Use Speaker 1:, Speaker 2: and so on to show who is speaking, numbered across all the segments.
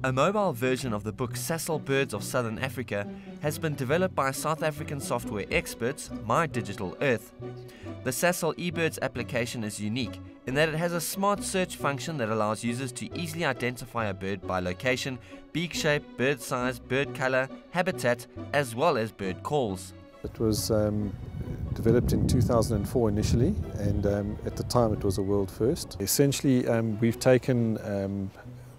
Speaker 1: A mobile version of the book Sasol, Birds of Southern Africa has been developed by South African software experts, My Digital Earth. The Sasol e.BIRDS application is unique in that it has a smart search function that allows users to easily identify a bird by location, beak shape, bird size, bird color, habitat, as well as bird calls.
Speaker 2: It was developed in 2004 initially, and at the time it was a world first. Essentially, we've taken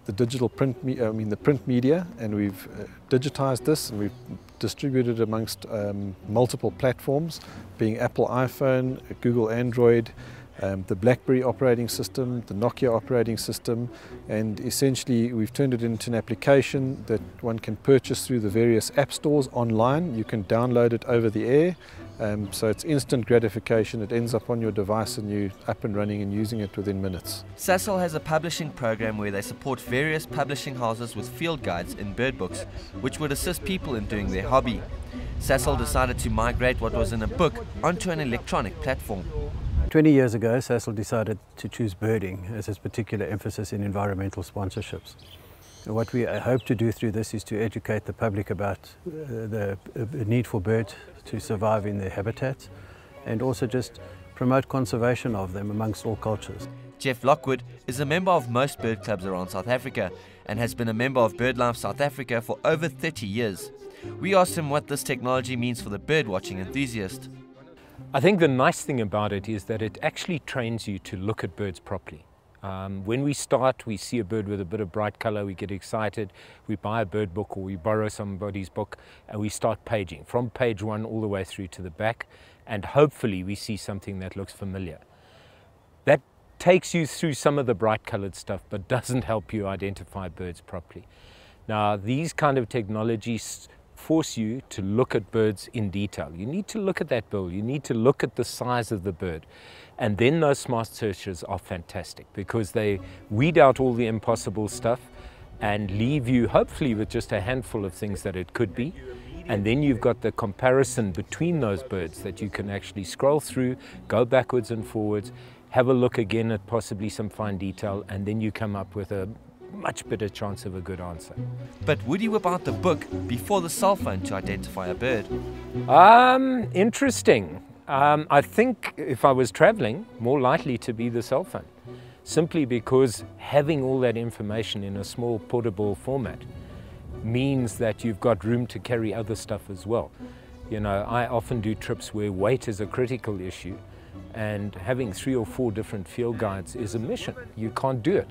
Speaker 2: the digital print, the print media, and we've digitized this and we've distributed amongst multiple platforms, being Apple iPhone, Google Android, the BlackBerry operating system, the Nokia operating system, and essentially we've turned it into an application that one can purchase through the various app stores online. You can download it over the air, so it's instant gratification. It ends up on your device and you're up and running and using it within minutes.
Speaker 1: Sasol has a publishing program where they support various publishing houses with field guides in bird books, which would assist people in doing their hobby. Sasol decided to migrate what was in a book onto an electronic platform.
Speaker 3: 20 years ago, Sasol decided to choose birding as its particular emphasis in environmental sponsorships. And what we hope to do through this is to educate the public about the need for birds to survive in their habitats, and also just promote conservation of them amongst all cultures.
Speaker 1: Jeff Lockwood is a member of most bird clubs around South Africa and has been a member of BirdLife South Africa for over 30 years. We asked him what this technology means for the birdwatching enthusiast.
Speaker 4: I think the nice thing about it is that it actually trains you to look at birds properly. When we start, we see a bird with a bit of bright color, we get excited, we buy a bird book or we borrow somebody's book and we start paging from page 1 all the way through to the back, and hopefully we see something that looks familiar. That takes you through some of the bright colored stuff but doesn't help you identify birds properly. Now, these kind of technologies force you to look at birds in detail. You need to look at that bill, you need to look at the size of the bird. And then those smart searches are fantastic because they weed out all the impossible stuff and leave you hopefully with just a handful of things that it could be. And then you've got the comparison between those birds that you can actually scroll through, go backwards and forwards, have a look again at possibly some fine detail, and then you come up with a much better chance of a good answer.
Speaker 1: But would you whip out the book before the cell phone to identify a bird?
Speaker 4: Interesting. I think if I was traveling, more likely to be the cell phone, simply because having all that information in a small portable format means that you've got room to carry other stuff as well. You know, I often do trips where weight is a critical issue, and having 3 or 4 different field guides is a mission. You can't do it.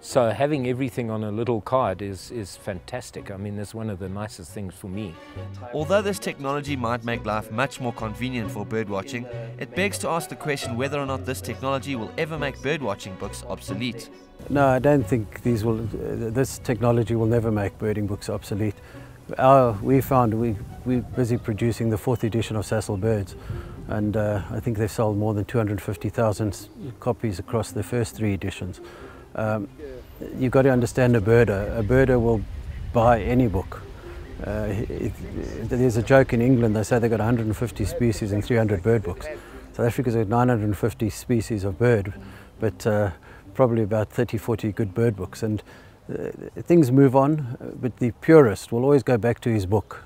Speaker 4: So having everything on a little card is fantastic. I mean, it's one of the nicest things for me.
Speaker 1: Although this technology might make life much more convenient for birdwatching, it begs to ask the question whether or not this technology will ever make birdwatching books obsolete.
Speaker 3: No, I don't think this technology will never make birding books obsolete. We're busy producing the 4th edition of Sasol Birds, and I think they've sold more than 250,000 copies across the first 3 editions. You've got to understand a birder. A birder will buy any book. There's a joke in England, they say they've got 150 species and 300 bird books. South Africa's got 950 species of bird, but probably about 30, 40 good bird books. And things move on, but the purist will always go back to his book.